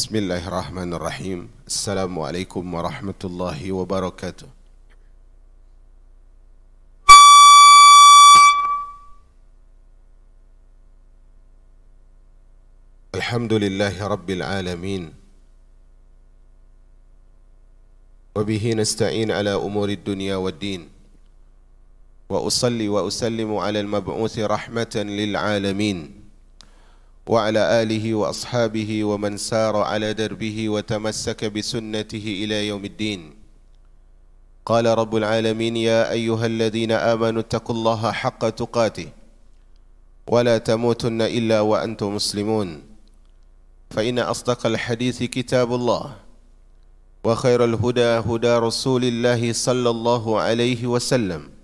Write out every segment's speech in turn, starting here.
Bismillahirrahmanirrahim. Assalamualaikum warahmatullahi wabarakatuh. Alhamdulillahi rabbil alamin. Wabihi nasta'in ala umuri dunya wad din. Wa usalli wa usallimu ala al-mab'uthi rahmatan lil alamin. وعلى آله وأصحابه ومن سار على دربه وتمسك بسنته إلى يوم الدين. قال رب العالمين: يا أيها الذين آمنوا اتقوا الله حق تقاته ولا تموتن إلا وأنتم مسلمون. فإن أصدق الحديث كتاب الله وخير الهدى هدى رسول الله صلى الله عليه وسلم.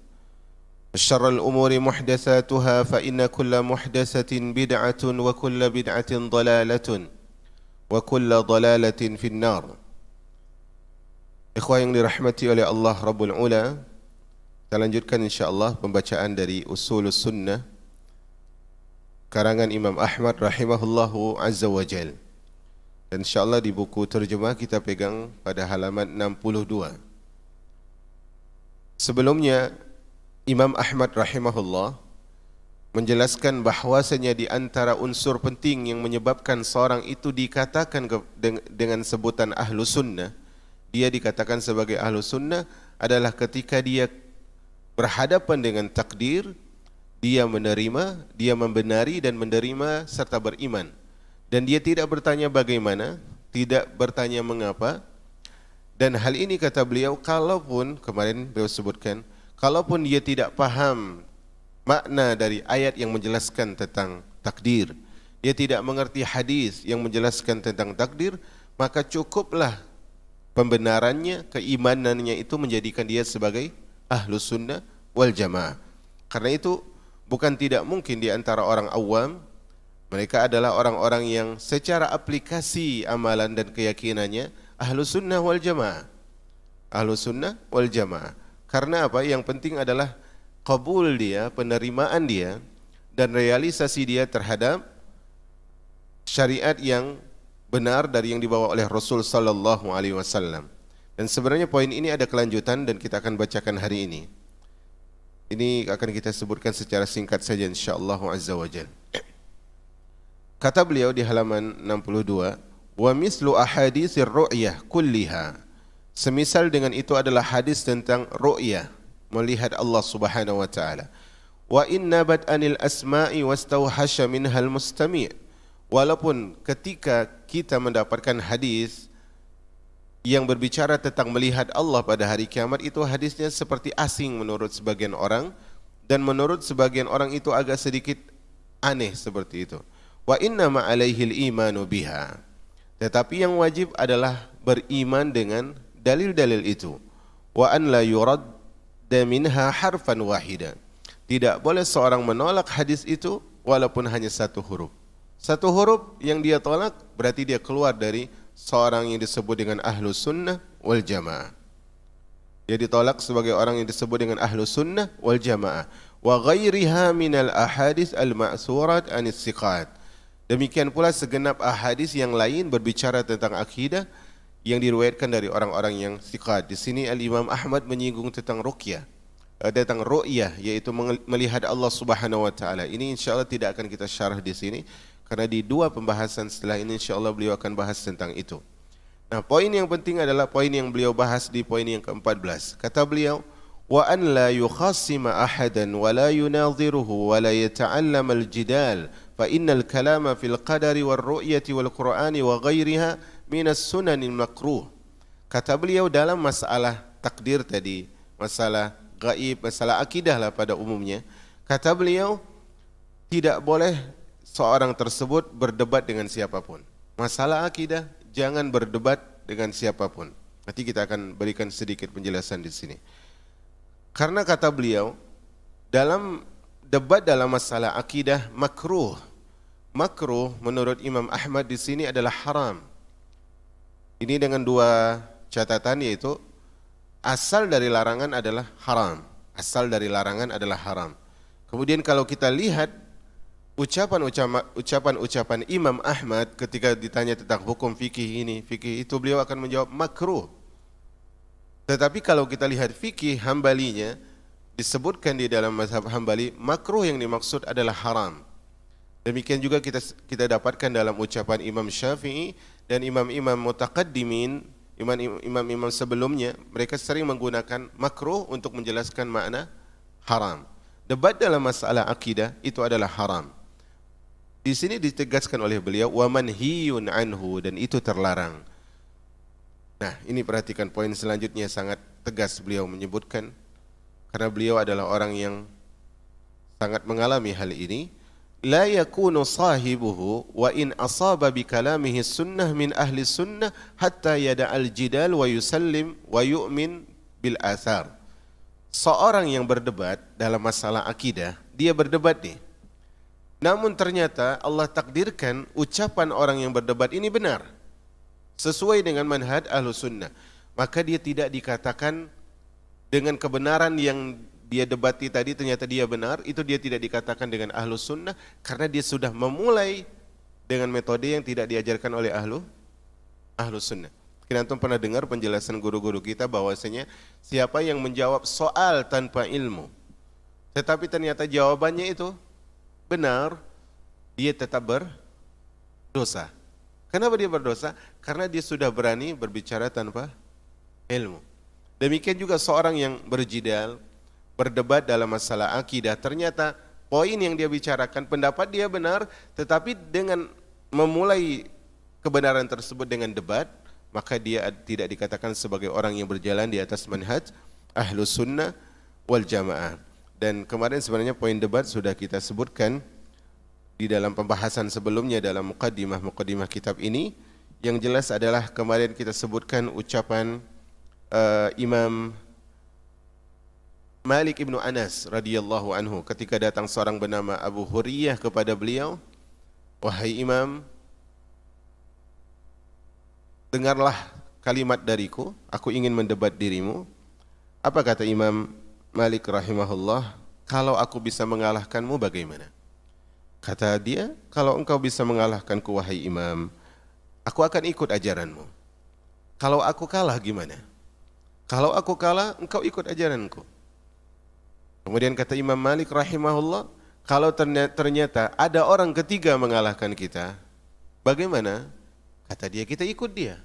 شر الأمور محدثاتها فإن كل محدثة بدعة وكل بدعة ضلالة وكل ضلالة في النار. Ikhwah yang dirahmati oleh Allah Rabbul Ula, kita lanjutkan insyaAllah pembacaan dari Usulus Sunnah karangan Imam Ahmad rahimahullahu azza wa jal. Dan insyaAllah di buku terjemah kita pegang pada halaman 62. Sebelumnya Imam Ahmad rahimahullah menjelaskan bahwasanya di antara unsur penting yang menyebabkan seorang itu dikatakan dengan sebutan ahlu sunnah, dia dikatakan sebagai ahlu sunnah adalah ketika dia berhadapan dengan takdir, dia menerima, dia membenari dan menerima serta beriman. Dan dia tidak bertanya bagaimana, tidak bertanya mengapa. Dan hal ini kata beliau, kalaupun kemarin beliau sebutkan, kalaupun dia tidak paham makna dari ayat yang menjelaskan tentang takdir, dia tidak mengerti hadis yang menjelaskan tentang takdir, maka cukuplah pembenarannya, keimanannya itu menjadikan dia sebagai ahlu sunnah wal jamaah. Karena itu bukan tidak mungkin di antara orang awam, mereka adalah orang-orang yang secara aplikasi amalan dan keyakinannya ahlu sunnah wal jamaah. Ahlu sunnah wal jamaah. Karena apa? Yang penting adalah qabul dia, penerimaan dia dan realisasi dia terhadap syariat yang benar dari yang dibawa oleh Rasul sallallahu alaihi wasallam. Dan sebenarnya poin ini ada kelanjutan dan kita akan bacakan hari ini. Ini akan kita sebutkan secara singkat saja insyaallah azza wajalla. Kata beliau di halaman 62, wa mislu ahaditsir ru'yah kulliha. Semisal dengan itu adalah hadis tentang ru'yah, melihat Allah Subhanahu wa taala. Wa innabat anil asma'i wastauhasha minhal mustami'. Walaupun ketika kita mendapatkan hadis yang berbicara tentang melihat Allah pada hari kiamat, itu hadisnya seperti asing menurut sebagian orang, dan menurut sebagian orang itu agak sedikit aneh seperti itu. Wa inna ma alaihil imanu biha. Tetapi yang wajib adalah beriman dengan dalil-dalil itu. Wa an la yurad minha harfan wahida. Tidak boleh seorang menolak hadis itu walaupun hanya satu huruf. Satu huruf yang dia tolak berarti dia keluar dari seorang yang disebut dengan ahlu sunnah wal jamaah. Dia ditolak sebagai orang yang disebut dengan ahlu sunnah wal jamaah. Wa ghairiha minal ahadits al-ma'surat anis siqat. Demikian pula segenap ahadis yang lain berbicara tentang akidah yang diriwayatkan dari orang-orang yang siqat. Di sini Al-Imam Ahmad menyinggung tentang ruqyah, tentang ru'yah, yaitu melihat Allah Subhanahu wa taala. Ini insyaallah tidak akan kita syarah di sini karena di dua pembahasan setelah ini insyaallah beliau akan bahas tentang itu. Nah, poin yang penting adalah poin yang beliau bahas di poin yang ke-14. Kata beliau, wa an la yukhassima ahadan wa la yunadhiruhu wa la yata'allama al-jidal fa innal kalama fil qadari war ru'yati wal qur'ani wa ghairiha minas sunanil makruh. Kata beliau dalam masalah takdir tadi, masalah gaib, masalah akidah lah pada umumnya. Kata beliau tidak boleh seorang tersebut berdebat dengan siapapun. Masalah akidah jangan berdebat dengan siapapun. Nanti kita akan berikan sedikit penjelasan di sini. Karena kata beliau dalam debat dalam masalah akidah makruh. Makruh menurut Imam Ahmad di sini adalah haram. Ini dengan dua catatan, yaitu asal dari larangan adalah haram. Asal dari larangan adalah haram. Kemudian kalau kita lihat ucapan Imam Ahmad ketika ditanya tentang hukum fikih ini, fikih itu, beliau akan menjawab makruh. Tetapi kalau kita lihat fikih Hambalinya, disebutkan di dalam mazhab Hambali, makruh yang dimaksud adalah haram. Demikian juga kita dapatkan dalam ucapan Imam Syafi'i dan imam-imam mutaqaddimin, imam-imam sebelumnya, mereka sering menggunakan makruh untuk menjelaskan makna haram. Debat dalam masalah akidah itu adalah haram. Di sini ditegaskan oleh beliau wa manhiyun anhu, dan itu terlarang. Nah, ini perhatikan poin selanjutnya, sangat tegas beliau menyebutkan, karena beliau adalah orang yang sangat mengalami hal ini. La yakunu sahibuhu wa in asaba bi kalamihi sunnah min ahli sunnah hatta yada'al jidal wa yusallim wa yu'min bil athar. Seorang yang berdebat dalam masalah akidah, dia berdebat nih. Namun ternyata Allah takdirkan ucapan orang yang berdebat ini benar, sesuai dengan manhaj Ahlus Sunnah. Maka dia tidak dikatakan dengan kebenaran yang dia debati tadi ternyata dia benar, itu dia tidak dikatakan dengan Ahlus Sunnah, karena dia sudah memulai dengan metode yang tidak diajarkan oleh Ahlus Sunnah. Kita antum pernah dengar penjelasan guru-guru kita bahwasanya siapa yang menjawab soal tanpa ilmu, tetapi ternyata jawabannya itu benar, dia tetap berdosa. Kenapa dia berdosa? Karena dia sudah berani berbicara tanpa ilmu. Demikian juga seorang yang berjidal, berdebat dalam masalah akidah, ternyata poin yang dia bicarakan, pendapat dia benar, tetapi dengan memulai kebenaran tersebut dengan debat, maka dia tidak dikatakan sebagai orang yang berjalan di atas manhaj Ahlus Sunnah wal Jamaah. Dan kemarin sebenarnya poin debat sudah kita sebutkan di dalam pembahasan sebelumnya dalam muqaddimah kitab ini. Yang jelas adalah kemarin kita sebutkan ucapan Imam Malik ibnu Anas radhiyallahu anhu ketika datang seorang bernama Abu Huriyah kepada beliau, wahai Imam, dengarlah kalimat dariku, aku ingin mendebat dirimu. Apa kata Imam Malik rahimahullah? Kalau aku bisa mengalahkanmu bagaimana? Kata dia, kalau engkau bisa mengalahkanku wahai Imam, aku akan ikut ajaranmu. Kalau aku kalah gimana? Kalau aku kalah, engkau ikut ajaranku. Kemudian kata Imam Malik rahimahullah, kalau ternyata ada orang ketiga mengalahkan kita, bagaimana? Kata dia, kita ikut dia.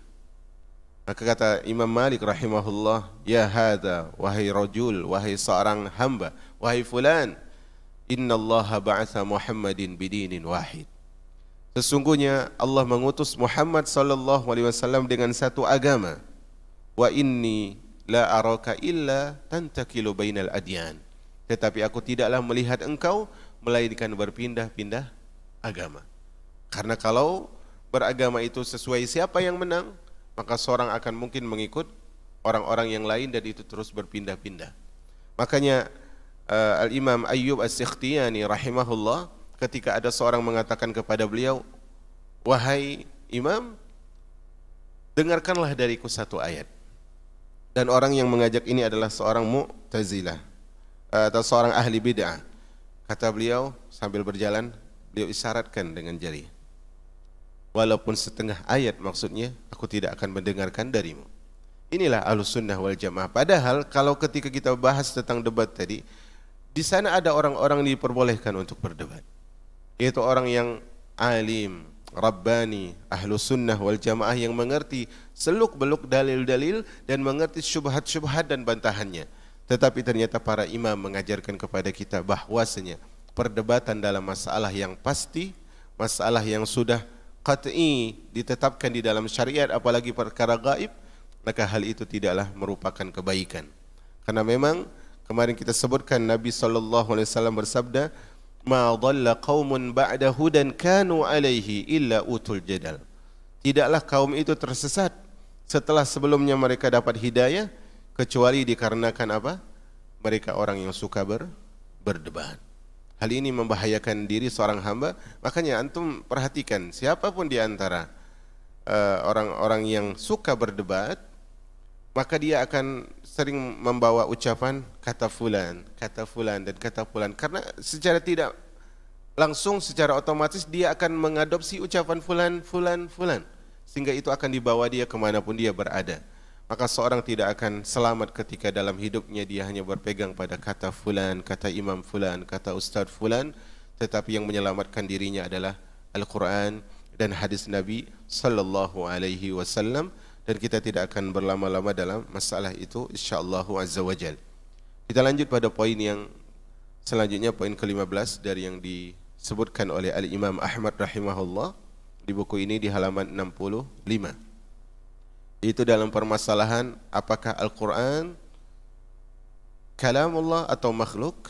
Maka kata Imam Malik rahimahullah, ya hadza, wahai rajul, wahai seorang hamba, wahai fulan, innallaha ba'atha Muhammadin bidinin wahid. Sesungguhnya Allah mengutus Muhammad sallallahu alaihi wasallam dengan satu agama. Wa inni la araka illa tantakilu bainal adyan. Tetapi aku tidaklah melihat engkau melainkan berpindah-pindah agama. Karena kalau beragama itu sesuai siapa yang menang, maka seorang akan mungkin mengikut orang-orang yang lain dan itu terus berpindah-pindah. Makanya Al-Imam Ayyub As-Sikhtiyani rahimahullah, ketika ada seorang mengatakan kepada beliau, wahai Imam, dengarkanlah dariku satu ayat. Dan orang yang mengajak ini adalah seorang Mu'tazilah atau seorang ahli bid'ah. Kata beliau sambil berjalan, beliau isyaratkan dengan jari, walaupun setengah ayat maksudnya, aku tidak akan mendengarkan darimu. Inilah Ahlus Sunnah wal Jamaah. Padahal kalau ketika kita bahas tentang debat tadi, di sana ada orang-orang yang diperbolehkan untuk berdebat, yaitu orang yang alim, Rabbani, Ahlus Sunnah wal Jamaah, yang mengerti seluk-beluk dalil-dalil dan mengerti syubhat-syubhat dan bantahannya. Tetapi ternyata para imam mengajarkan kepada kita bahwasanya perdebatan dalam masalah yang pasti, masalah yang sudah qat'i ditetapkan di dalam syariat, apalagi perkara gaib, maka hal itu tidaklah merupakan kebaikan. Karena memang kemarin kita sebutkan Nabi SAW bersabda, ma dhalla qaumun ba'da hudan kanu alaihi illa utul jadal. Tidaklah kaum itu tersesat setelah sebelumnya mereka dapat hidayah, kecuali dikarenakan apa? Mereka orang yang suka berdebat. Hal ini membahayakan diri seorang hamba. Makanya antum perhatikan, siapapun di antara orang-orang yang suka berdebat, maka dia akan sering membawa ucapan kata fulan dan kata fulan, karena secara tidak langsung secara otomatis dia akan mengadopsi ucapan fulan, sehingga itu akan dibawa dia kemanapun dia berada. Maka seorang tidak akan selamat ketika dalam hidupnya dia hanya berpegang pada kata fulan, kata imam fulan, kata ustaz fulan, tetapi yang menyelamatkan dirinya adalah Al-Quran dan hadis Nabi sallallahu alaihi wasallam, dan kita tidak akan berlama-lama dalam masalah itu insyaallah azza wajal. Kita lanjut pada poin yang selanjutnya, poin ke-15 dari yang disebutkan oleh Al-Imam Ahmad rahimahullah di buku ini di halaman 65. Itu dalam permasalahan apakah Al-Quran kalamullah atau makhluk,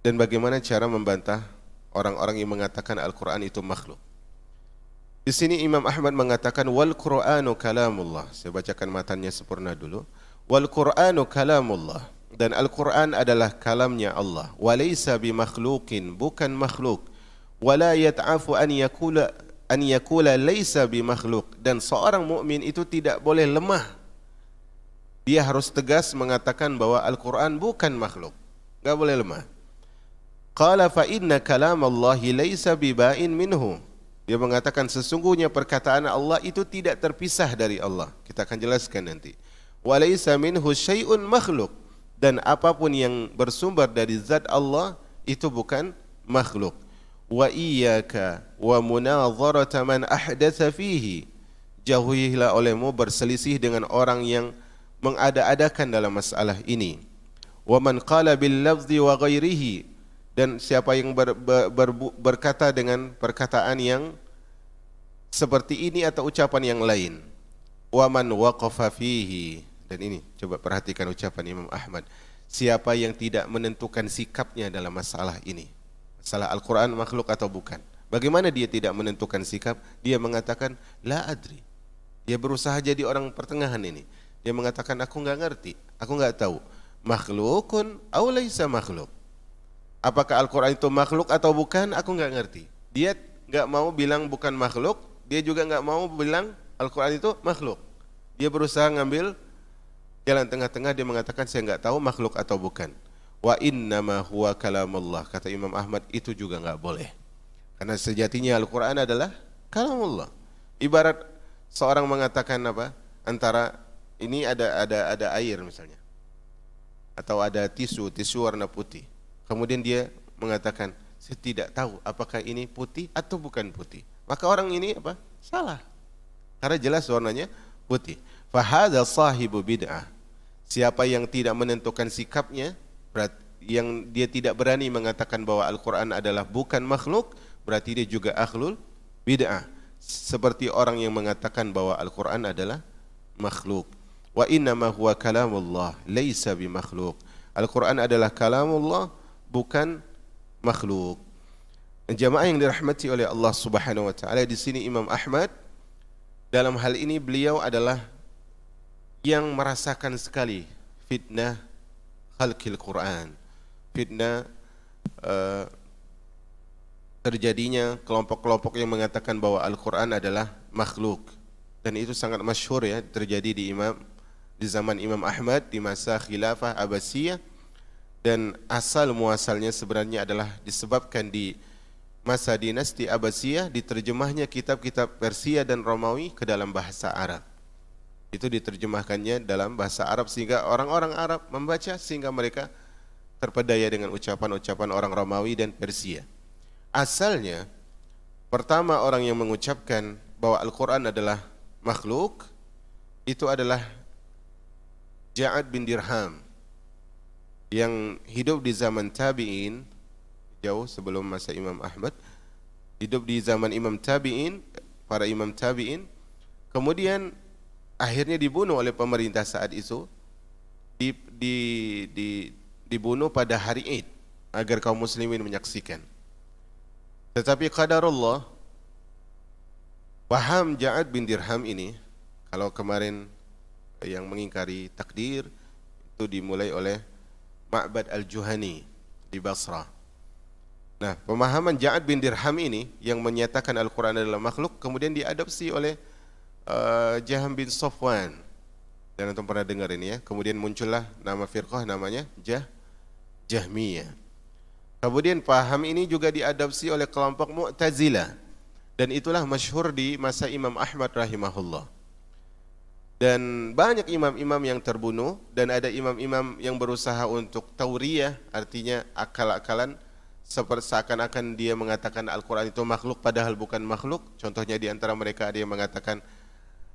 dan bagaimana cara membantah orang-orang yang mengatakan Al-Quran itu makhluk. Di sini Imam Ahmad mengatakan wal Qur'anu kalamullah. Saya bacakan matannya sempurna dulu. Wal Qur'anu kalamullah, dan Al-Quran adalah kalamnya Allah. Walaysa bimakhluqin, bukan makhluk. Wala yat'afu an yakula laysa bimakhluk, dan seorang mukmin itu tidak boleh lemah. Dia harus tegas mengatakan bahwa Al-Quran bukan makhluk. Enggak boleh lemah. Qala fa inna kalamallahi laysa biba'in minhu. Dia mengatakan sesungguhnya perkataan Allah itu tidak terpisah dari Allah. Kita akan jelaskan nanti. Wa laysa minhu syai'un makhluk, dan apapun yang bersumber dari zat Allah itu bukan makhluk. Wa iyyaka wa munadharata man ahdatsa fihi. Jauhilah olehmu berselisih dengan orang yang mengada-adakan dalam masalah ini. Wa man qala bil lafzi wa ghairihi, dan siapa yang berkata dengan perkataan yang seperti ini atau ucapan yang lain. Wa man waqafa fihi, dan ini coba perhatikan ucapan Imam Ahmad, siapa yang tidak menentukan sikapnya dalam masalah ini, masalah Al-Quran makhluk atau bukan. Bagaimana dia tidak menentukan sikap? Dia mengatakan la adri. Dia berusaha jadi orang pertengahan ini. Dia mengatakan aku enggak ngerti, aku enggak tahu. Makhlukun aw laisa makhluk. Apakah Al-Quran itu makhluk atau bukan? Aku enggak ngerti. Dia enggak mau bilang bukan makhluk, dia juga enggak mau bilang Al-Quran itu makhluk. Dia berusaha ngambil jalan tengah-tengah, dia mengatakan saya enggak tahu makhluk atau bukan. Wa innama huwa kalamullah, kata Imam Ahmad, itu juga enggak boleh. Karena sejatinya Al-Quran adalah kalamullah. Ibarat seorang mengatakan apa? Antara ini ada air misalnya, atau ada tisu warna putih. Kemudian dia mengatakan saya tidak tahu apakah ini putih atau bukan putih. Maka orang ini apa? Salah. Karena jelas warnanya putih. Fa hadza sahibu bid'ah. Siapa yang tidak menentukan sikapnya, yang dia tidak berani mengatakan bahwa Al-Quran adalah bukan makhluk, berarti dia juga ahlul bid'ah. Seperti orang yang mengatakan bahwa Al-Quran adalah makhluk. Wa innama huwa kalamullah laisa bimakhluk. Al-Quran adalah kalamullah, bukan makhluk. Jamaah yang dirahmati oleh Allah Subhanahu wa taala, di sini Imam Ahmad dalam hal ini beliau adalah yang merasakan sekali fitnah khalqil Quran, fitnah terjadinya kelompok-kelompok yang mengatakan bahwa Al-Quran adalah makhluk, dan itu sangat masyhur ya, terjadi di zaman Imam Ahmad di masa khilafah Abbasiyah, dan asal muasalnya sebenarnya adalah disebabkan di masa dinasti Abbasiyah diterjemahnya kitab-kitab Persia dan Romawi ke dalam bahasa Arab. Itu diterjemahkannya dalam bahasa Arab sehingga orang-orang Arab membaca, sehingga mereka terpedaya dengan ucapan-ucapan orang Romawi dan Persia. Asalnya pertama orang yang mengucapkan bahwa Al-Quran adalah makhluk itu adalah Ja'ad bin Dirham, yang hidup di zaman tabi'in, jauh sebelum masa Imam Ahmad, hidup di zaman Imam tabi'in, para imam tabi'in, kemudian akhirnya dibunuh oleh pemerintah saat itu, dibunuh pada hari Id agar kaum muslimin menyaksikan. Tetapi qadarullah, paham Ja'ad bin Dirham ini, kalau kemarin yang mengingkari takdir itu dimulai oleh Ma'bad al-Juhani di Basrah. Nah, pemahaman Ja'ad bin Dirham ini yang menyatakan Al-Quran adalah makhluk kemudian diadopsi oleh Jaham bin Safwan. Dan antum pernah dengar ini ya. Kemudian muncullah nama firqah namanya Jahmiyah. Kemudian paham ini juga diadopsi oleh kelompok Mu'tazilah, dan itulah masyhur di masa Imam Ahmad rahimahullah. Dan banyak imam-imam yang terbunuh, dan ada imam-imam yang berusaha untuk tauriyah, artinya akal-akalan, seakan-akan dia mengatakan Al-Quran itu makhluk padahal bukan makhluk. Contohnya di antara mereka ada yang mengatakan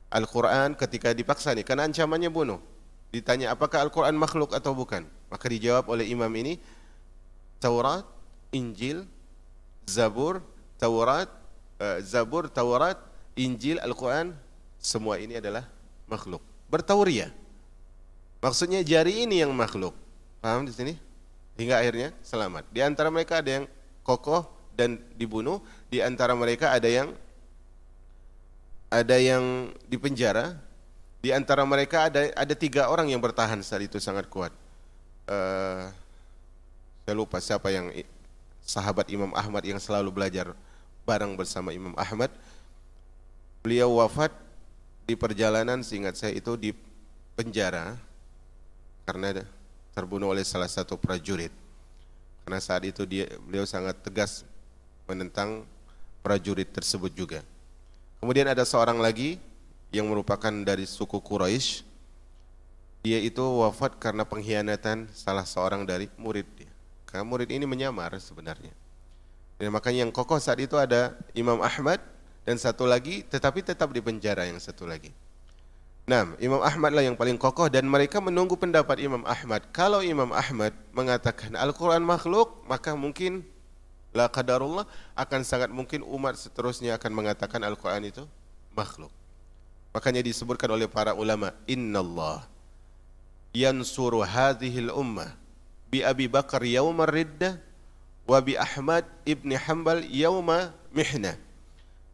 Al-Quran ketika dipaksa nih, karena ancamannya bunuh, ditanya apakah Al-Quran makhluk atau bukan, maka dijawab oleh imam ini, Taurat, Injil, Zabur, Taurat, Injil, Al-Quran, semua ini adalah makhluk. Bertauriyah. Maksudnya jari ini yang makhluk. Paham di sini? Hingga akhirnya selamat. Di antara mereka ada yang kokoh dan dibunuh, di antara mereka ada yang dipenjara, di antara mereka ada 3 orang yang bertahan saat itu sangat kuat. Saya lupa siapa yang sahabat Imam Ahmad yang selalu belajar bareng bersama Imam Ahmad. Beliau wafat di perjalanan, seingat saya itu di penjara karena terbunuh oleh salah satu prajurit. Karena saat itu beliau sangat tegas menentang prajurit tersebut juga. Kemudian ada seorang lagi yang merupakan dari suku Quraisy. Dia itu wafat karena pengkhianatan salah seorang dari murid dia. Karena murid ini menyamar sebenarnya. Dan makanya yang kokoh saat itu ada Imam Ahmad dan satu lagi, tetapi tetap di penjara yang satu lagi. Nah, Imam Ahmad lah yang paling kokoh, dan mereka menunggu pendapat Imam Ahmad. Kalau Imam Ahmad mengatakan Al-Quran makhluk, maka mungkin la qadarullah akan sangat mungkin umat seterusnya akan mengatakan Al-Quran itu makhluk. Makanya disebutkan oleh para ulama, Innallah yansuru hadhil ummah bi Abi Bakar yawma riddah wa bi Ahmad ibn Hanbal yawma mihnah.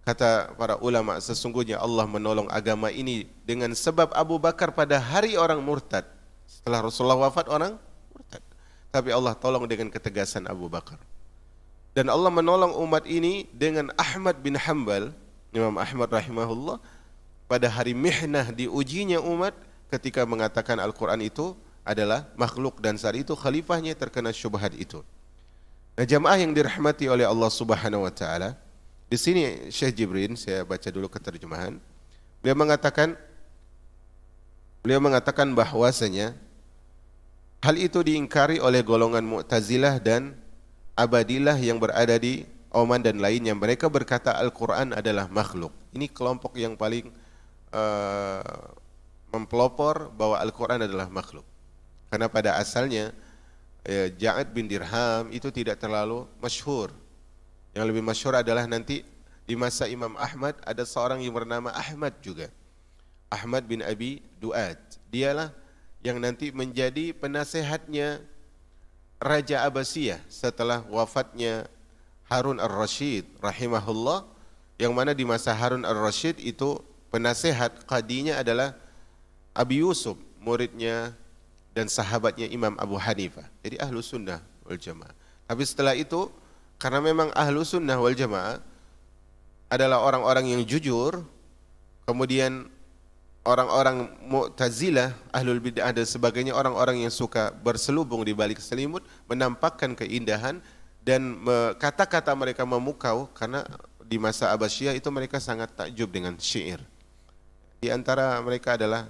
Kata para ulama, sesungguhnya Allah menolong agama ini dengan sebab Abu Bakar pada hari orang murtad. Setelah Rasulullah wafat orang murtad, tapi Allah tolong dengan ketegasan Abu Bakar. Dan Allah menolong umat ini dengan Ahmad bin Hanbal, Imam Ahmad rahimahullah, pada hari mihnah, diujinya umat ketika mengatakan Al-Quran itu adalah makhluk, dan saat itu khalifahnya terkena syubhat itu. Nah, jamaah yang dirahmati oleh Allah Subhanahu wa taala, di sini Syekh Jibrin, saya baca dulu keterjemahan. Beliau mengatakan bahwasanya hal itu diingkari oleh golongan Mu'tazilah dan Abadilah yang berada di Oman dan lainnya. Mereka berkata Al-Quran adalah makhluk. Ini kelompok yang paling mempelopor bahwa Al-Quran adalah makhluk. Karena pada asalnya Ja'ad bin Dirham itu tidak terlalu masyhur. Yang lebih masyhur adalah nanti di masa Imam Ahmad ada seorang yang bernama Ahmad juga. Ahmad bin Abi Du'ad. Dialah yang nanti menjadi penasehatnya Raja Abbasiyah setelah wafatnya Harun ar-Rasyid rahimahullah, yang mana di masa Harun ar-Rasyid itu penasehat qadinya adalah Abi Yusuf, muridnya dan sahabatnya Imam Abu Hanifah. Jadi ahlu sunnah wal jamaah. Tapi setelah itu, karena memang ahlu sunnah wal jamaah adalah orang-orang yang jujur, kemudian orang-orang Mu'tazilah, ahlul bid'ah dan sebagainya, orang-orang yang suka berselubung di balik selimut, menampakkan keindahan dan kata-kata mereka memukau, karena di masa Abbasiyah itu mereka sangat takjub dengan syair. Di antara mereka adalah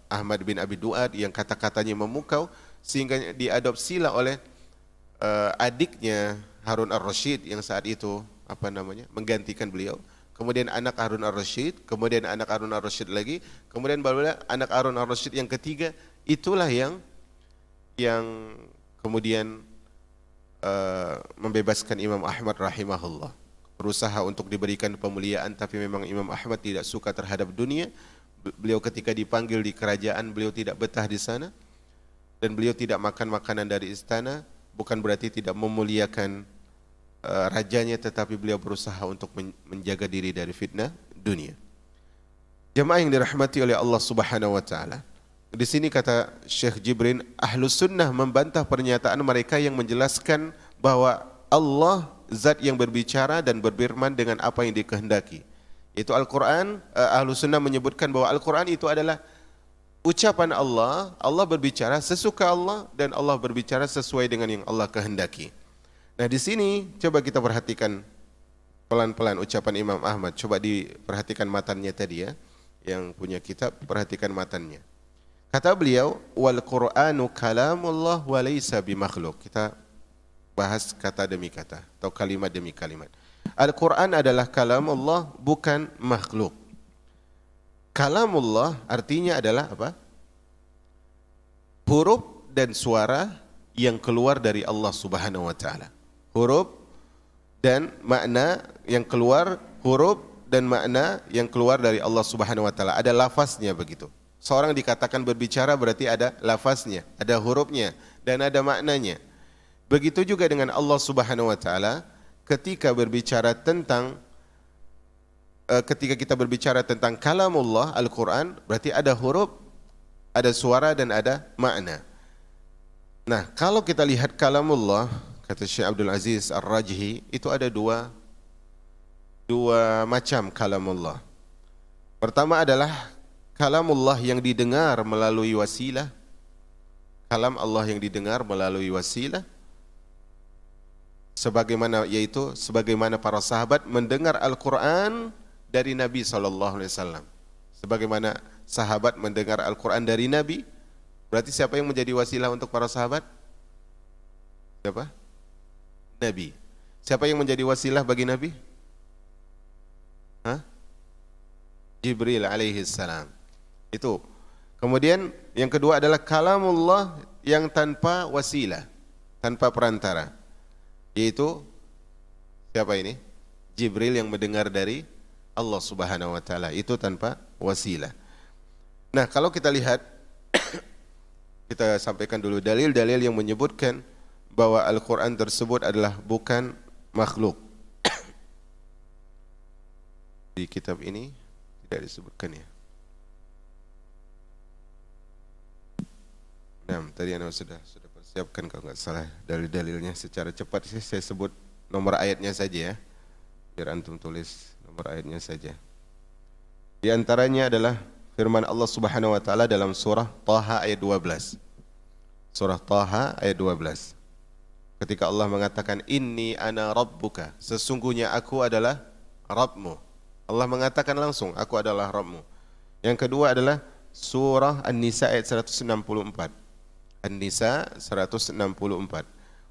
Ahmad bin Abi Du'ad yang kata-katanya memukau, sehingga diadopsilah oleh adiknya Harun ar-Rasyid yang saat itu menggantikan beliau. Kemudian anak Harun ar-Rasyid, kemudian anak Harun ar-Rasyid lagi, kemudian barulah anak Harun ar-Rasyid yang ketiga. Itulah yang kemudian membebaskan Imam Ahmad rahimahullah. Berusaha untuk diberikan pemuliaan, tapi memang Imam Ahmad tidak suka terhadap dunia. Beliau ketika dipanggil di kerajaan, beliau tidak betah di sana, dan beliau tidak makan makanan dari istana. Bukan berarti tidak memuliakan rajanya, tetapi beliau berusaha untuk menjaga diri dari fitnah dunia. Jamaah yang dirahmati oleh Allah Subhanahu wa taala. Di sini kata Syekh Jibrin, Ahlus Sunnah membantah pernyataan mereka yang menjelaskan bahwa Allah zat yang berbicara dan berfirman dengan apa yang dikehendaki. Itu Al-Quran. Ahlus Sunnah menyebutkan bahwa Al-Quran itu adalah ucapan Allah, Allah berbicara sesuka Allah dan Allah berbicara sesuai dengan yang Allah kehendaki. Nah di sini coba kita perhatikan pelan-pelan ucapan Imam Ahmad. Coba diperhatikan matannya tadi ya, yang punya kitab perhatikan matannya. Kata beliau, wal Qur'anu kalamullah wa laysa bimakhluk. Kita bahas kata demi kata atau kalimat demi kalimat. Al-Quran adalah kalamullah, bukan makhluk. Kalamullah artinya adalah apa? Huruf dan suara yang keluar dari Allah Subhanahu wa taala. Huruf dan makna yang keluar, huruf dan makna yang keluar dari Allah Subhanahu wa taala. Ada lafaznya begitu. Seorang dikatakan berbicara berarti ada lafaznya, ada hurufnya dan ada maknanya. Begitu juga dengan Allah Subhanahu wa taala ketika berbicara tentang ketika kita berbicara tentang kalamullah Al-Qur'an berarti ada huruf, ada suara dan ada makna. Nah, kalau kita lihat kalamullah kata Syekh Abdul Aziz Ar-Rajhi itu ada dua macam kalamullah. Pertama adalah kalamullah yang didengar melalui wasilah. Kalam Allah yang didengar melalui wasilah. Sebagaimana para sahabat mendengar Al-Quran dari Nabi SAW. Sebagaimana sahabat mendengar Al-Quran dari Nabi, berarti siapa yang menjadi wasilah untuk para sahabat? Siapa? Nabi. Siapa yang menjadi wasilah bagi Nabi? Jibril alaihi salam. Itu. Kemudian yang kedua adalah kalamullah yang tanpa wasilah, tanpa perantara. Yaitu siapa ini? Jibril yang mendengar dari Allah Subhanahu wa taala, itu tanpa wasilah. Nah, kalau kita lihat kita sampaikan dulu dalil-dalil yang menyebutkan bahwa Al-Qur'an tersebut adalah bukan makhluk. Di kitab ini tidak disebutkan ya. Nah, tadi Anda sudah persiapkan kalau nggak salah dalil-dalilnya secara cepat saya sebut nomor ayatnya saja ya. Biar antum tulis nomor ayatnya saja. Di antaranya adalah firman Allah Subhanahu wa taala dalam surah Thaha ayat 12. Surah Thaha ayat 12. Ketika Allah mengatakan inni ana rabbuka, sesungguhnya aku adalah Rabbmu. Allah mengatakan langsung, aku adalah Rabbmu. Yang kedua adalah surah An-Nisa ayat 164. An-Nisa 164.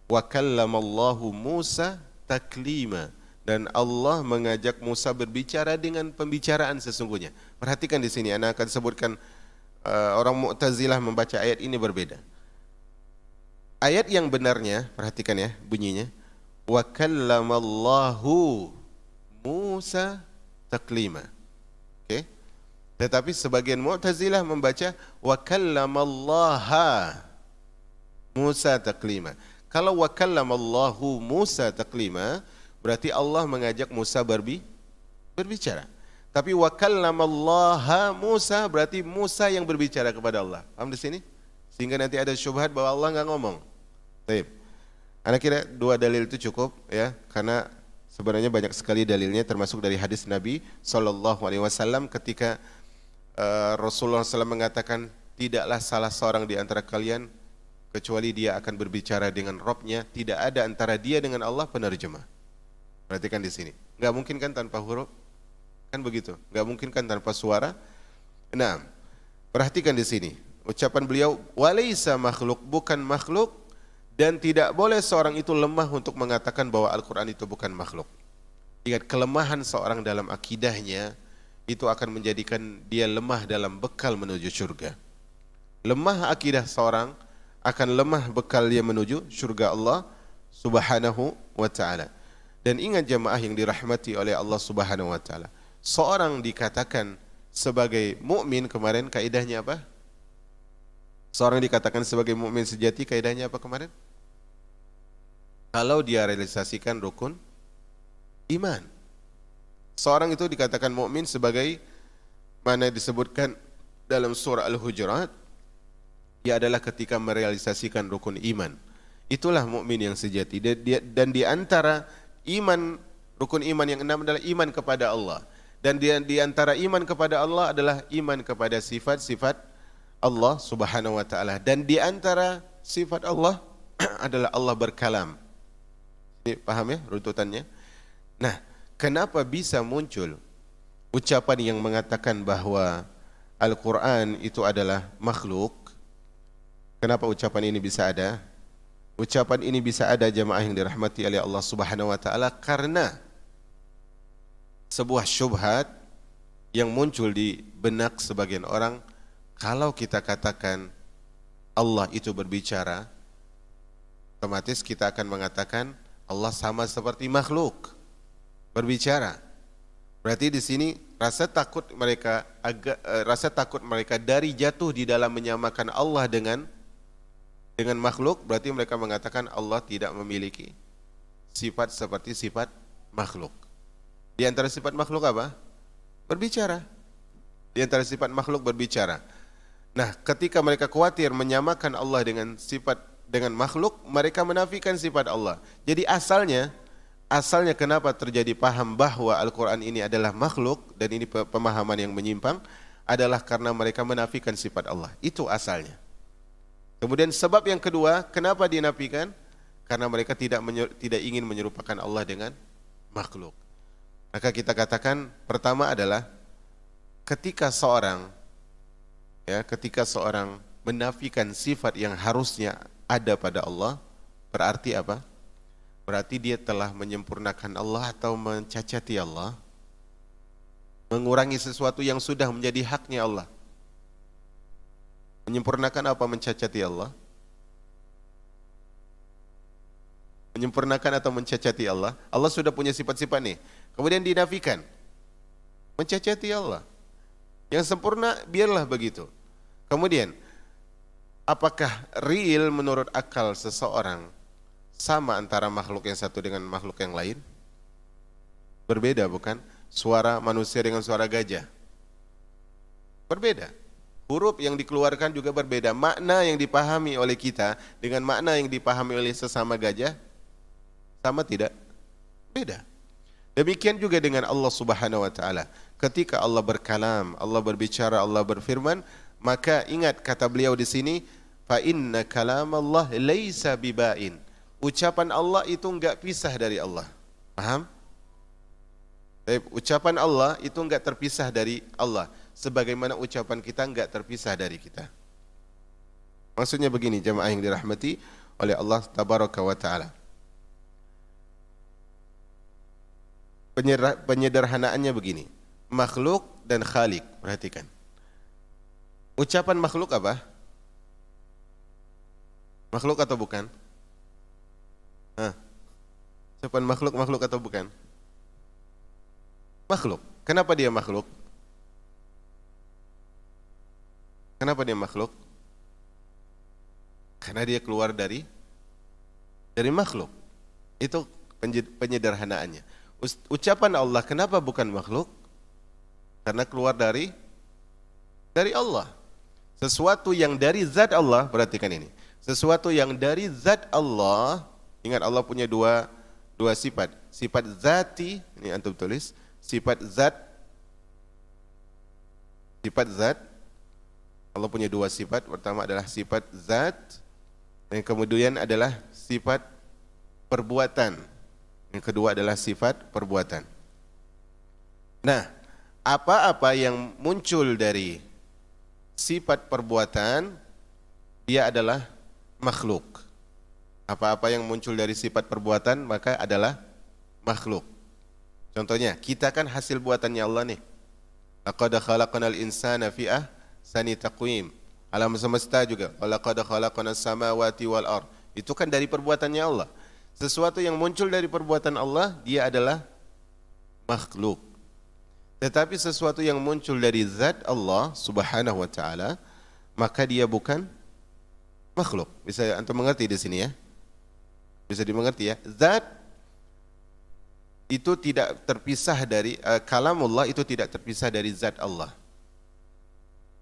Wa kallamallahu Musa taklima. Dan Allah mengajak Musa berbicara dengan pembicaraan sesungguhnya. Perhatikan di sini, Anda akan sebutkan orang Mu'tazilah membaca ayat ini berbeda. Ayat yang benarnya, perhatikan ya bunyinya. Wa kallamallahu Musa taklima. Oke. Tetapi sebagian Mu'tazilah membaca wa kallamallaha Musa taklima. Kalau wa kallamallahu Musa taklima berarti Allah mengajak Musa berbicara. Tapi wa kallamallaha Musa berarti Musa yang berbicara kepada Allah. Paham di sini? Sehingga nanti ada syubhat bahwa Allah enggak ngomong. Baik. Anak kira dua dalil itu cukup ya, karena sebenarnya banyak sekali dalilnya termasuk dari hadis Nabi SAW ketika Rasulullah SAW mengatakan tidaklah salah seorang di antara kalian kecuali dia akan berbicara dengan Rabb-nya, tidak ada antara dia dengan Allah penerjemah. Perhatikan di sini. Enggak mungkin kan tanpa huruf? Kan begitu. Enggak mungkin kan tanpa suara? Nah, perhatikan di sini. Ucapan beliau walaysa makhluk, bukan makhluk, dan tidak boleh seorang itu lemah untuk mengatakan bahwa Al-Qur'an itu bukan makhluk. Ingat, kelemahan seorang dalam akidahnya itu akan menjadikan dia lemah dalam bekal menuju surga. Lemah akidah seorang akan lemah bekal dia menuju surga Allah Subhanahu wa taala. Dan ingat jamaah yang dirahmati oleh Allah Subhanahu wa taala, seorang dikatakan sebagai mukmin kemarin kaidahnya apa? Seorang dikatakan sebagai mukmin sejati kaidahnya apa kemarin? Kalau dia realisasikan rukun iman. Seorang itu dikatakan mukmin sebagai mana disebutkan dalam surah Al-Hujurat, dia adalah ketika merealisasikan rukun iman. Itulah mukmin yang sejati. Dan di antara iman, rukun iman yang 6 adalah iman kepada Allah. Dan di antara iman kepada Allah adalah iman kepada sifat-sifat Allah Subhanahu wa taala, dan di antara sifat Allah adalah Allah berkalam. Ini paham ya runtutannya? Nah, kenapa bisa muncul ucapan yang mengatakan bahwa Al-Quran itu adalah makhluk? Kenapa ucapan ini bisa ada? Ucapan ini bisa ada jamaah yang dirahmati oleh Allah Subhanahu wa taala karena sebuah syubhat yang muncul di benak sebagian orang. Kalau kita katakan Allah itu berbicara, otomatis kita akan mengatakan Allah sama seperti makhluk berbicara. Berarti di sini rasa takut mereka dari jatuh di dalam menyamakan Allah dengan makhluk, berarti mereka mengatakan Allah tidak memiliki sifat seperti sifat makhluk. Di antara sifat makhluk apa? Berbicara. Di antara sifat makhluk berbicara. Nah, ketika mereka khawatir menyamakan Allah dengan makhluk, mereka menafikan sifat Allah. Jadi asalnya kenapa terjadi paham bahwa Al-Quran ini adalah makhluk, dan ini pemahaman yang menyimpang, adalah karena mereka menafikan sifat Allah. Itu asalnya. Kemudian sebab yang kedua, kenapa dinafikan? Karena mereka tidak ingin menyerupakan Allah dengan makhluk. Maka kita katakan pertama adalah ketika seorang menafikan sifat yang harusnya ada pada Allah, berarti apa? Berarti dia telah menyempurnakan Allah atau mencacati Allah, mengurangi sesuatu yang sudah menjadi haknya Allah. Menyempurnakan apa? Mencacati Allah. Menyempurnakan atau mencacati Allah. Allah sudah punya sifat-sifat nih, kemudian dinafikan, mencacati Allah. Yang sempurna biarlah begitu. Kemudian, apakah real menurut akal seseorang sama antara makhluk yang satu dengan makhluk yang lain? Berbeda bukan? Suara manusia dengan suara gajah berbeda. Huruf yang dikeluarkan juga berbeda. Makna yang dipahami oleh kita dengan makna yang dipahami oleh sesama gajah sama tidak? Beda. Demikian juga dengan Allah Subhanahu wa taala. Ketika Allah berkalam, Allah berbicara, Allah berfirman, maka ingat kata beliau di sini, fa inna kalam Allah laisa bibain. Ucapan Allah itu enggak pisah dari Allah. Paham? Ucapan Allah itu enggak terpisah dari Allah, sebagaimana ucapan kita enggak terpisah dari kita. Maksudnya begini jemaah yang dirahmati oleh Allah Tabaraka wa taala. Penyederhanaannya begini, makhluk dan khalik, perhatikan. Ucapan makhluk apa? Makhluk atau bukan? Ucapan makhluk atau bukan? Makhluk. Kenapa dia makhluk? Kenapa dia makhluk? Karena dia keluar dari makhluk. Itu penyederhanaannya. Ucapan Allah kenapa bukan makhluk? Karena keluar dari Allah. Sesuatu yang dari zat Allah, perhatikan ini. Sesuatu yang dari zat Allah, ingat Allah punya dua sifat. Sifat zati, ini antum tulis, sifat zat. Allah punya dua sifat. Pertama adalah sifat zat, yang kemudian adalah sifat perbuatan. Yang kedua adalah sifat perbuatan. Nah, apa-apa yang muncul dari sifat perbuatan, dia adalah makhluk. Apa-apa yang muncul dari sifat perbuatan maka adalah makhluk. Contohnya, kita kan hasil buatannya Allah nih. Laqad khalaqnal insana fi ahsani taqwim. Alam semesta juga. Walaqad khalaqnas samawati wal ardh. Itu kan dari perbuatannya Allah. Sesuatu yang muncul dari perbuatan Allah, dia adalah makhluk. Tetapi sesuatu yang muncul dari zat Allah Subhanahu wa taala, maka dia bukan makhluk. Bisa antum mengerti di sini ya? Bisa dimengerti ya? Zat itu tidak terpisah dari kalamullah, itu tidak terpisah dari zat Allah.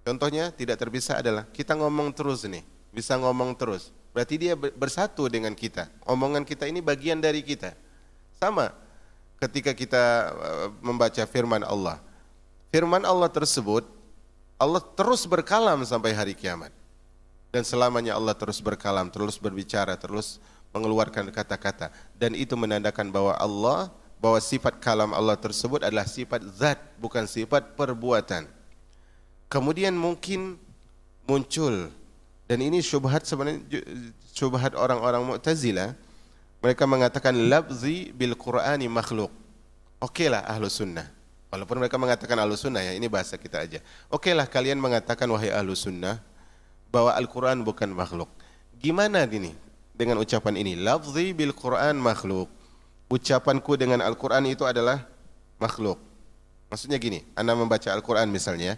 Contohnya tidak terpisah adalah kita ngomong terus nih, bisa ngomong terus. Berarti dia bersatu dengan kita. Omongan kita ini bagian dari kita. Sama ketika kita membaca firman Allah. Firman Allah tersebut Allah terus berkalam sampai hari kiamat. Dan selamanya Allah terus berkalam, terus berbicara, terus mengeluarkan kata-kata. Dan itu menandakan bahwa sifat kalam Allah tersebut adalah sifat zat, bukan sifat perbuatan. Kemudian mungkin muncul, dan ini syubhat sebenarnya, syubhat orang-orang Mu'tazilah. Mereka mengatakan labzi bil Qur'ani makhluk. Okelah ahlu sunnah. Walaupun mereka mengatakan ahlu sunnah ya, ini bahasa kita aja. Okelah kalian mengatakan wahai ahlu sunnah bahwa Al-Quran bukan makhluk. Gimana gini dengan ucapan ini? Lafzi bil Quran makhluk. Ucapanku dengan Al-Quran itu adalah makhluk. Maksudnya gini, Anda membaca Al-Quran misalnya.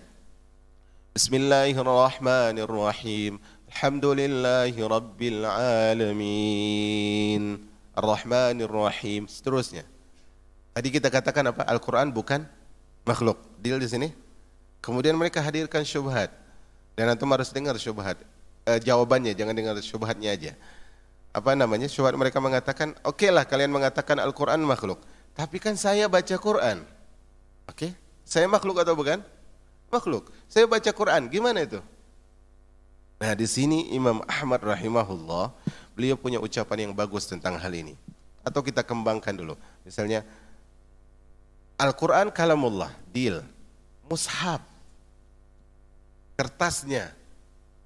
Bismillahirrahmanirrahim. Alhamdulillahi rabbil alamin. Ar-Rahmanir-Rahim. Seterusnya. Tadi kita katakan apa? Al-Quran bukan makhluk. Deal di sini. Kemudian mereka hadirkan syubhat. Dan antum harus dengar syubhat. Jawabannya, jangan dengar syubhatnya aja. Apa namanya? Syubhat mereka mengatakan, okelah kalian mengatakan Al-Quran makhluk. Tapi kan saya baca Quran. Oke? Saya makhluk atau bukan? Makhluk. Saya baca Quran. Gimana itu? Nah, di sini Imam Ahmad rahimahullah, beliau punya ucapan yang bagus tentang hal ini. Atau kita kembangkan dulu. Misalnya, Al-Quran kalamullah, deal. Mushaf, kertasnya,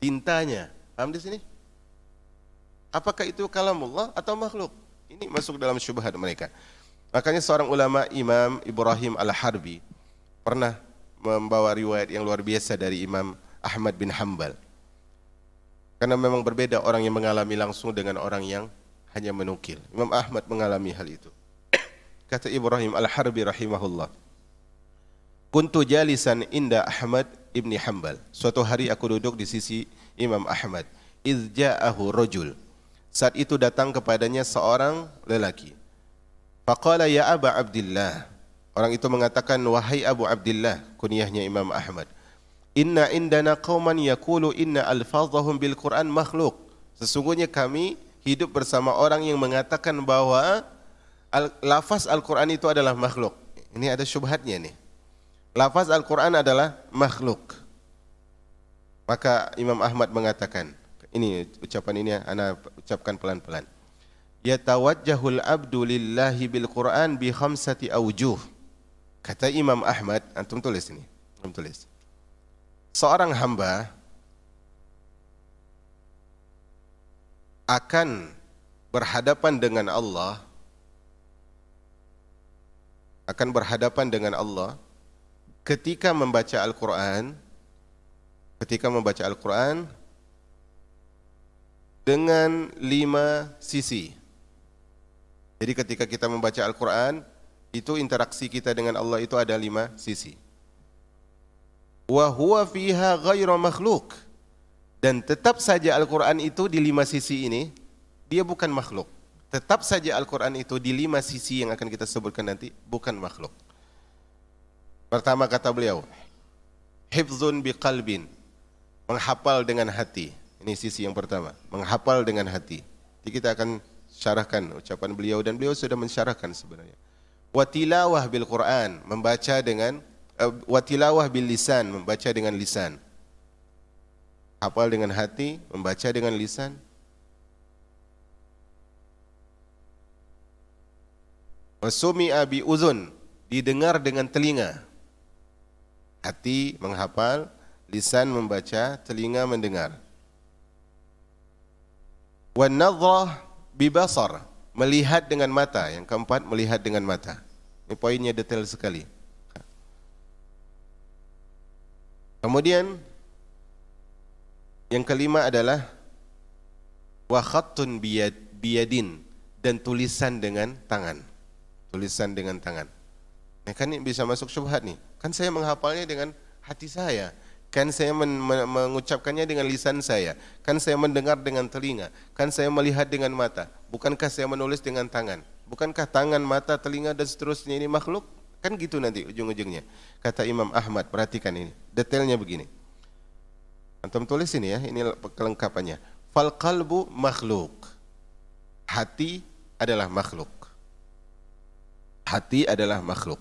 tintanya, paham di sini? Apakah itu kalamullah atau makhluk? Ini masuk dalam syubhat mereka. Makanya seorang ulama, Imam Ibrahim Al-Harbi, pernah membawa riwayat yang luar biasa dari Imam Ahmad bin Hanbal. Karena memang berbeda orang yang mengalami langsung dengan orang yang hanya menukil. Imam Ahmad mengalami hal itu. Kata Ibrahim Al-Harbi rahimahullah, kuntu jalisan inda Ahmad ibni Hanbal. Suatu hari aku duduk di sisi Imam Ahmad. Iz ja'ahu rajul. Saat itu datang kepadanya seorang lelaki. Faqala ya Aba Abdillah. Orang itu mengatakan, wahai Abu Abdillah, kunyahnya Imam Ahmad. Inna indana qauman yaqulu inna alfazahum bil Quran makhluk. Sesungguhnya kami hidup bersama orang yang mengatakan bahwa lafaz Al-Quran itu adalah makhluk. Ini ada syubhatnya nih. Lafaz Al-Quran adalah makhluk. Maka Imam Ahmad mengatakan, ini ucapan ini ana ucapkan pelan-pelan. Yatawajjahul abdu lillahi bil Quran bi khamsati awjuh. Kata Imam Ahmad, antum tulis ini, antum tulis. Seorang hamba akan berhadapan dengan Allah, ketika membaca Al-Quran, dengan 5 sisi. Jadi ketika kita membaca Al-Quran, itu interaksi kita dengan Allah itu ada 5 sisi. Wa huwa fiha ghairu makhluk. Dan tetap saja Al-Quran itu di 5 sisi ini, dia bukan makhluk. Tetap saja Al-Quran itu di 5 sisi yang akan kita sebutkan nanti, bukan makhluk. Pertama kata beliau, hifzun biqalbin, menghafal dengan hati. Ini sisi yang pertama, menghafal dengan hati. Jadi kita akan syarahkan ucapan beliau, dan beliau sudah mensyarahkan sebenarnya. Watilawah bil Quran, membaca dengan watilawah bil lisan, membaca dengan lisan. Hafal dengan hati, membaca dengan lisan. Wasumi'a bi uzun, didengar dengan telinga. Hati menghafal, lisan membaca, telinga mendengar. Wan nadhrah bi basar, melihat dengan mata. Yang keempat, melihat dengan mata. Ini poinnya detail sekali. Kemudian yang kelima adalah wa khattun biyadin, dan tulisan dengan tangan. Tulisan dengan tangan. Nah, kan ini bisa masuk syubhat nih. Kan saya menghafalnya dengan hati saya. Kan saya mengucapkannya dengan lisan saya. Kan saya mendengar dengan telinga. Kan saya melihat dengan mata. Bukankah saya menulis dengan tangan? Bukankah tangan, mata, telinga dan seterusnya ini makhluk? Kan gitu nanti ujung-ujungnya. Kata Imam Ahmad, perhatikan ini. Detailnya begini. Antum tulis ini ya, ini kelengkapannya. Fal qalbu makhluk. Hati adalah makhluk. Hati adalah makhluk.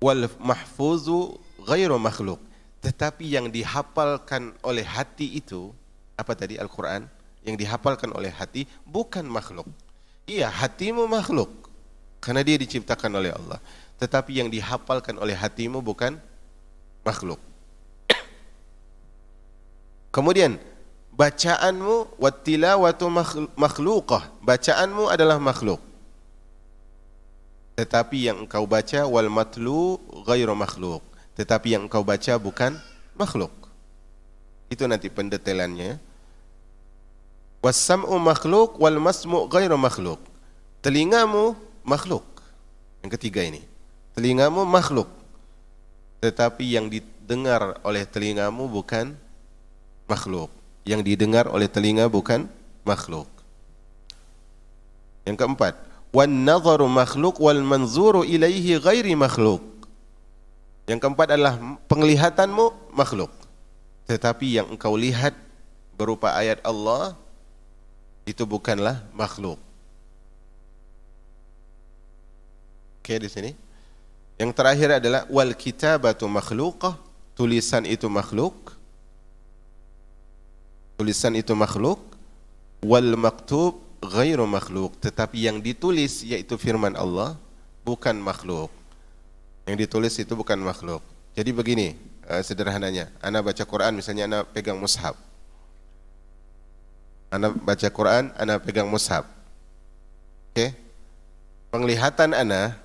Wal mahfuzu ghairu makhluk. Tetapi yang dihafalkan oleh hati itu, apa tadi Al-Quran? Yang dihafalkan oleh hati bukan makhluk. Iya, hatimu makhluk, karena dia diciptakan oleh Allah. Tetapi yang dihafalkan oleh hatimu bukan makhluk. Kemudian, bacaanmu wattilawatu makhluqah. Bacaanmu adalah makhluk. Tetapi yang engkau baca wal matlu ghairu makhluk. Tetapi yang engkau baca bukan makhluk. Itu nanti pendetailannya. Was-sam'u makhluk wal masmu' ghairu makhluk. Telingamu makhluk. Yang ketiga ini. Telingamu makhluk. Tetapi yang didengar oleh telingamu bukan makhluk. Yang didengar oleh telinga bukan makhluk. Yang keempat, wan nadharu makhluk wal manzuru ilaihi ghairi makhluk. Yang keempat adalah penglihatanmu makhluk, tetapi yang engkau lihat berupa ayat Allah itu bukanlah makhluk. Oke, di sini. Yang terakhir adalah wal kitabatu makhluqah, tulisan itu makhluk. Tulisan itu makhluk. Wal maktub ghairu makhluk, tetapi yang ditulis yaitu firman Allah bukan makhluk. Yang ditulis itu bukan makhluk. Jadi begini, sederhananya, ana baca Quran, misalnya ana pegang mushaf. Ana baca Quran, ana pegang mushaf. Oke? Penglihatan ana,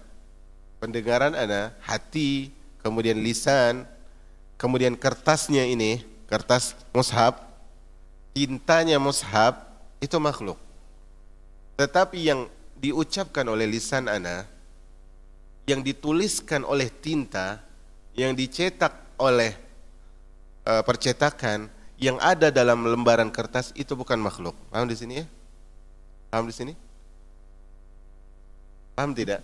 pendengaran ana, hati, kemudian lisan, kemudian kertasnya ini, kertas mushaf, tintanya mushaf itu makhluk. Tetapi yang diucapkan oleh lisan ana, yang dituliskan oleh tinta, yang dicetak oleh percetakan, yang ada dalam lembaran kertas itu bukan makhluk. Paham di sini ya? Paham di sini? Paham tidak?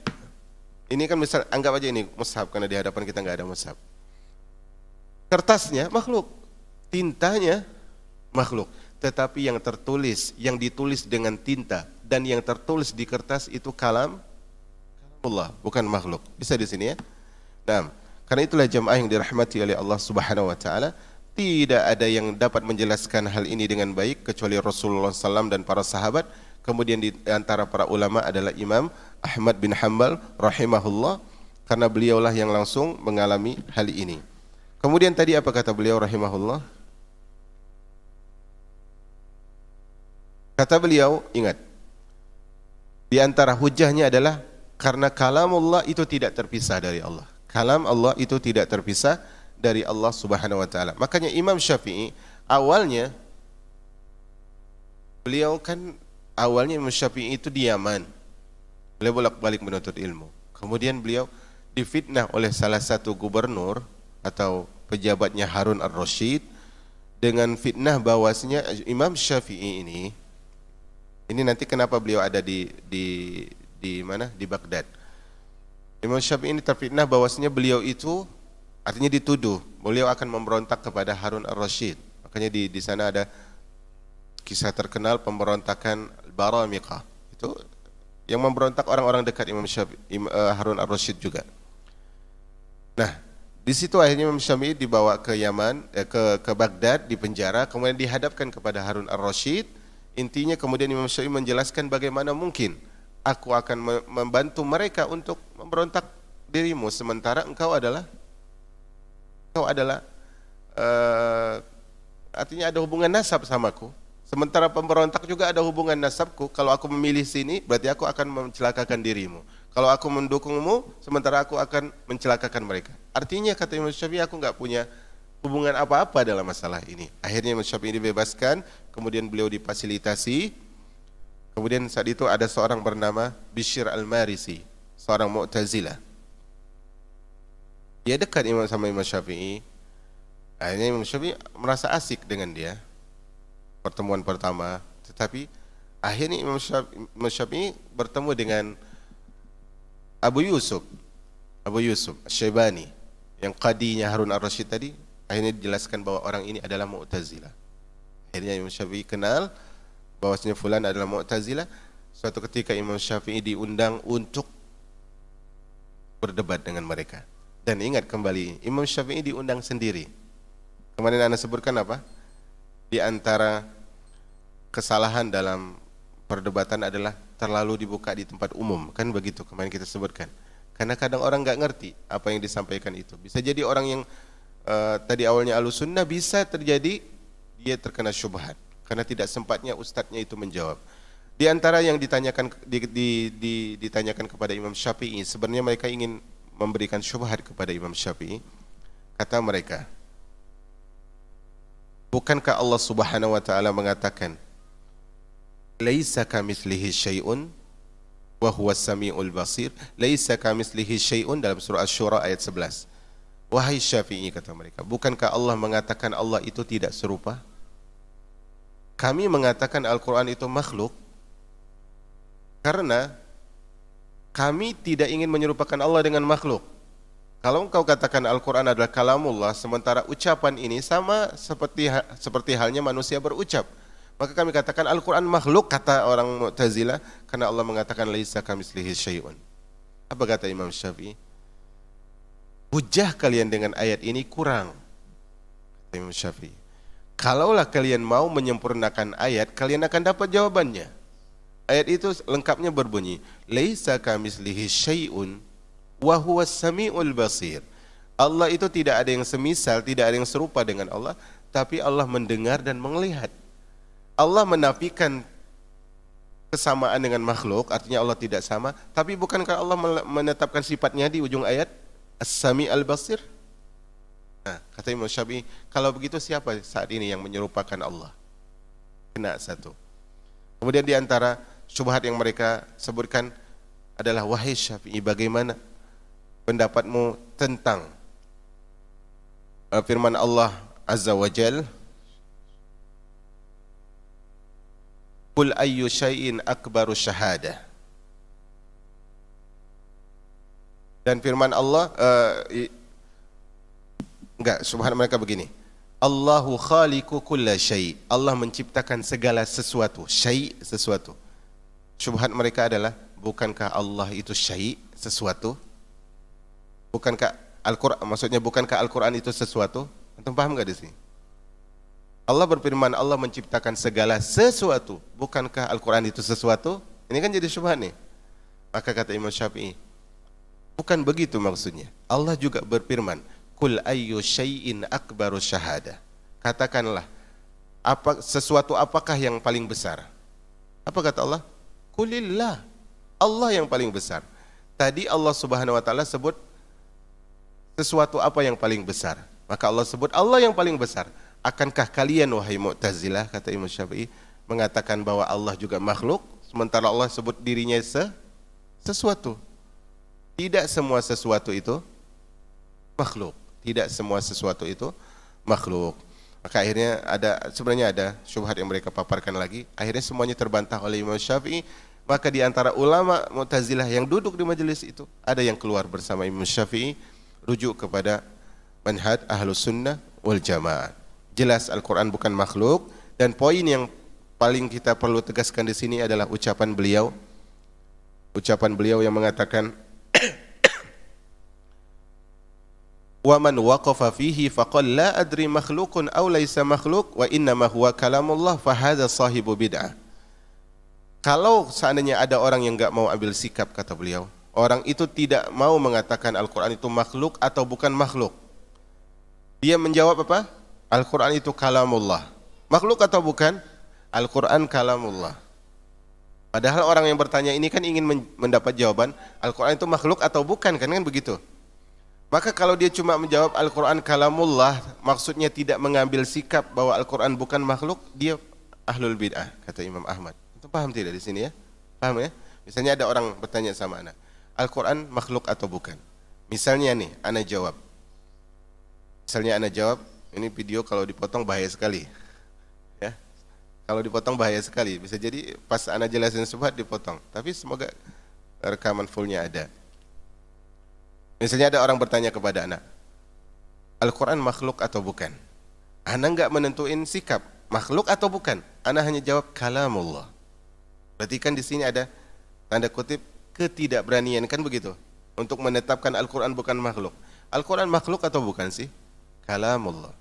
Ini kan misal, anggap aja ini mushaf, karena di hadapan kita nggak ada mushaf. Kertasnya makhluk, tintanya makhluk. Tetapi yang tertulis, yang ditulis dengan tinta dan yang tertulis di kertas itu kalam Allah, bukan makhluk. Bisa di sini ya? Nah, karena itulah jamaah yang dirahmati oleh Allah Subhanahu wa taala, tidak ada yang dapat menjelaskan hal ini dengan baik kecuali Rasulullah SAW dan para sahabat. Kemudian di antara para ulama adalah Imam Ahmad bin Hanbal rahimahullah, karena beliaulah yang langsung mengalami hal ini. Kemudian tadi apa kata beliau rahimahullah? Kata beliau, ingat, di antara hujahnya adalah karena kalamullah itu tidak terpisah dari Allah. Kalam Allah itu tidak terpisah dari Allah Subhanahu wa taala. Makanya Imam Syafi'i awalnya, beliau kan awalnya Imam Syafi'i itu di Yaman. Beliau bolak-balik menuntut ilmu. Kemudian beliau difitnah oleh salah satu gubernur atau pejabatnya Harun ar-Rasyid dengan fitnah bahwasanya Imam Syafi'i ini nanti kenapa beliau ada di mana? Di Baghdad. Imam Syafi'i ini terfitnah bahwasanya beliau itu, artinya dituduh beliau akan memberontak kepada Harun ar-Rasyid. Makanya di sana ada kisah terkenal pemberontakan Baramiqah. Itu yang memberontak orang-orang dekat Imam Syafi'i, Harun ar-Rasyid juga. Nah, di situ akhirnya Imam Syafi'i dibawa ke Yaman, ke Baghdad, di penjara, kemudian dihadapkan kepada Harun ar-Rasyid. Intinya kemudian Imam Syafi'i menjelaskan bagaimana mungkin aku akan membantu mereka untuk memberontak dirimu, sementara engkau adalah artinya ada hubungan nasab samaku. Sementara pemberontak juga ada hubungan nasabku. Kalau aku memilih sini, berarti aku akan mencelakakan dirimu. Kalau aku mendukungmu, sementara aku akan mencelakakan mereka. Artinya kata Imam Syafi'i, aku nggak punya hubungan apa-apa dalam masalah ini. Akhirnya Imam Syafi'i dibebaskan, kemudian beliau difasilitasi. Kemudian saat itu ada seorang bernama Bishr al-Marisi, seorang Mu'tazilah. Dia dekat sama Imam Syafi'i. Akhirnya Imam Syafi'i merasa asik dengan dia. Pertemuan pertama, tetapi akhirnya Imam Syafi'i bertemu dengan Abu Yusuf Syaibani, yang qadinya Harun ar-Rasyid tadi. Akhirnya dijelaskan bahwa orang ini adalah Mu'tazilah. Akhirnya Imam Syafi'i kenal bahwasanya fulan adalah Mu'tazilah. Suatu ketika Imam Syafi'i diundang untuk berdebat dengan mereka. Dan ingat kembali, Imam Syafi'i diundang sendiri, Kemarin Anda sebutkan apa? Di antara kesalahan dalam perdebatan adalah terlalu dibuka di tempat umum, kan begitu kemarin kita sebutkan. Karena kadang orang nggak ngerti apa yang disampaikan itu. Bisa jadi orang yang tadi awalnya Ahlussunnah, bisa terjadi dia terkena syubhat karena tidak sempatnya ustadznya itu menjawab. Di antara yang ditanyakan ditanyakan kepada Imam Syafi'i, sebenarnya mereka ingin memberikan syubhat kepada Imam Syafi'i. Kata mereka, bukankah Allah Subhanahu wa taala mengatakan laisa kamitslihi syai'un wa huwas samiul basir? Laisa kamitslihi syai'un dalam surah Asy-Syura ayat 11. Wahai Syafi'i, kata mereka, bukankah Allah mengatakan Allah itu tidak serupa? Kami mengatakan Al-Quran itu makhluk karena kami tidak ingin menyerupakan Allah dengan makhluk. Kalau engkau katakan Al-Quran adalah kalamullah, sementara ucapan ini sama seperti halnya manusia berucap, maka kami katakan Al-Quran makhluk, kata orang Mu'tazilah, karena Allah mengatakan laisa kamitslihi syai'un. Apa kata Imam Syafi'i? Hujah kalian dengan ayat ini kurang, kata Imam Syafi'i. Kalaulah kalian mau menyempurnakan ayat, kalian akan dapat jawabannya. Ayat itu lengkapnya berbunyi, laisa kamitslihi syai'un wa huwas samiul basir. Allah itu tidak ada yang semisal, tidak ada yang serupa dengan Allah, tapi Allah mendengar dan melihat. Allah menafikan kesamaan dengan makhluk, artinya Allah tidak sama, tapi bukankah Allah menetapkan sifatnya di ujung ayat As-Sami Al-Basir? Nah, kata Imam Syafi'i, kalau begitu siapa saat ini yang menyerupakan Allah? Kena satu. Kemudian di antara syubhat yang mereka sebutkan adalah, wahai Syafi'i, bagaimana pendapatmu tentang firman Allah Azza wa Jal, Qul ayyu syai'in akbaru syahadah. Dan firman Allah, subhan mereka begini, Allahu khaliqu kulla syai'. Allah menciptakan segala sesuatu, syai' sesuatu. Syubhat mereka adalah, bukankah Allah itu syai', sesuatu? Bukankah Al-Quran, maksudnya bukankah Al-Quran itu sesuatu? Antum paham enggak di sini? Allah berfirman, Allah menciptakan segala sesuatu. Bukankah Al-Quran itu sesuatu? Ini kan jadi syubhat nih. Maka kata Imam Syafi'i, bukan begitu maksudnya. Allah juga berfirman, Qul ayyu syai'in akbaru syahadah. Katakanlah, sesuatu apakah yang paling besar? Apa kata Allah? Qulillah. Allah yang paling besar. Tadi Allah Subhanahu wa taala sebut sesuatu apa yang paling besar? Maka Allah sebut Allah yang paling besar. Akankah kalian, wahai Mu'tazilah, kata Imam Syafi'i, mengatakan bahwa Allah juga makhluk, sementara Allah sebut dirinya sesuatu? Tidak semua sesuatu itu makhluk. Tidak semua sesuatu itu makhluk. Maka akhirnya sebenarnya ada syubhat yang mereka paparkan lagi. Akhirnya semuanya terbantah oleh Imam Syafi'i. Maka di antara ulama Mu'tazilah yang duduk di majelis itu, ada yang keluar bersama Imam Syafi'i, rujuk kepada manhaj Ahlus Sunnah wal Jamaah. Jelas Al-Quran bukan makhluk, dan poin yang paling kita perlu tegaskan di sini adalah ucapan beliau yang mengatakan, wa man waqafa fihi faqala la adri makhluqun aw laysa makhluq wa innama huwa kalamullah fa hadza sahibu bid'ah. Kalau seandainya ada orang yang enggak mau ambil sikap, kata beliau, orang itu tidak mau mengatakan Al-Quran itu makhluk atau bukan makhluk, dia menjawab apa? Al-Quran itu kalamullah. Makhluk atau bukan? Al-Quran kalamullah. Padahal orang yang bertanya ini kan ingin mendapat jawaban, Al-Quran itu makhluk atau bukan, kan begitu. Maka kalau dia cuma menjawab Al-Quran kalamullah, maksudnya tidak mengambil sikap bahwa Al-Quran bukan makhluk, dia ahlul bid'ah, kata Imam Ahmad. Itu paham tidak di sini ya? Paham ya? Misalnya ada orang bertanya sama anak, Al-Quran makhluk atau bukan? Misalnya nih, anak jawab. Ini video kalau dipotong bahaya sekali. Ya. Kalau dipotong bahaya sekali. Bisa jadi pas ana jelasin syubhat dipotong. Tapi semoga rekaman fullnya ada. Misalnya ada orang bertanya kepada anak, Al-Quran makhluk atau bukan? Ana enggak menentuin sikap, makhluk atau bukan. Ana hanya jawab kalamullah. Berarti kan di sini ada tanda kutip ketidakberanian, kan begitu? Untuk menetapkan Al-Quran bukan makhluk. Al-Quran makhluk atau bukan sih? Kalamullah.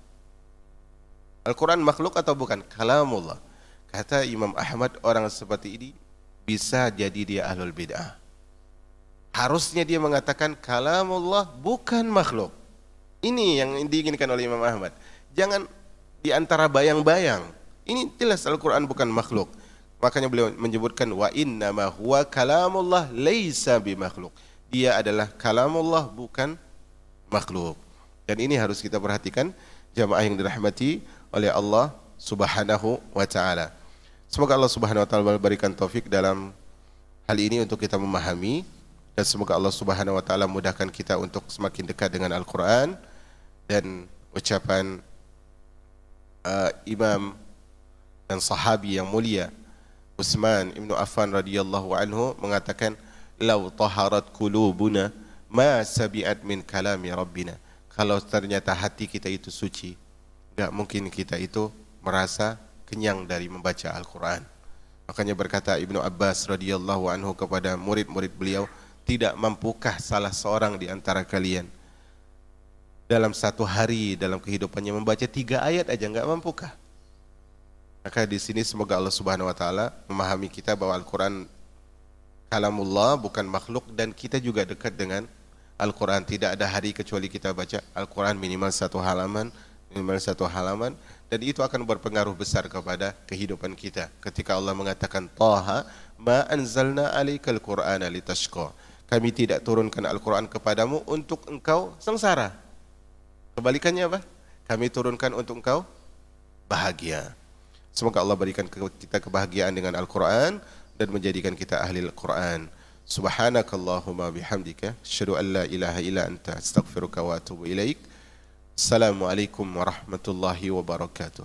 Al-Quran makhluk atau bukan? Kalamullah. Kata Imam Ahmad, orang seperti ini bisa jadi dia ahlul bid'ah. Harusnya dia mengatakan kalamullah bukan makhluk. Ini yang diinginkan oleh Imam Ahmad. Jangan di antara bayang-bayang. Ini jelas Al-Quran bukan makhluk. Makanya beliau menyebutkan wa innama huwa kalamullah laisa bimakhluk. Dia adalah kalamullah bukan makhluk. Dan ini harus kita perhatikan jamaah yang dirahmati oleh Allah Subhanahu wa taala. Semoga Allah Subhanahu wa taala memberikan taufik dalam hal ini untuk kita memahami, dan semoga Allah Subhanahu wa taala mudahkan kita untuk semakin dekat dengan Al-Qur'an. Dan ucapan imam dan sahabi yang mulia Utsman Ibn Affan radhiyallahu anhu mengatakan, "Lau taharat qulubuna ma sabi'at min kalami rabbina." Kalau ternyata hati kita itu suci, enggak mungkin kita itu merasa kenyang dari membaca Al-Quran. Makanya berkata Ibnu Abbas radhiyallahu anhu kepada murid-murid beliau, tidak mampukah salah seorang di antara kalian dalam satu hari dalam kehidupannya membaca 3 ayat aja, enggak mampukah? Maka di sini semoga Allah Subhanahu wa taala memahami kita bahwa Al-Quran kalamullah bukan makhluk, dan kita juga dekat dengan Al-Quran. Tidak ada hari kecuali kita baca Al-Quran minimal 1 halaman, dan itu akan berpengaruh besar kepada kehidupan kita. Ketika Allah mengatakan Taha ma anzalna alaikal qur'ana litashqa, kami tidak turunkan Al-Quran kepadamu untuk engkau sengsara. Kebalikannya apa? Kami turunkan untuk engkau bahagia. Semoga Allah berikan kita kebahagiaan dengan Al-Quran dan menjadikan kita ahli Al-Quran. Subhanakallahumma bihamdika asyhadu an la ilaha illa anta astaghfiruka wa atubu ilaik. Assalamualaikum warahmatullahi wabarakatuh.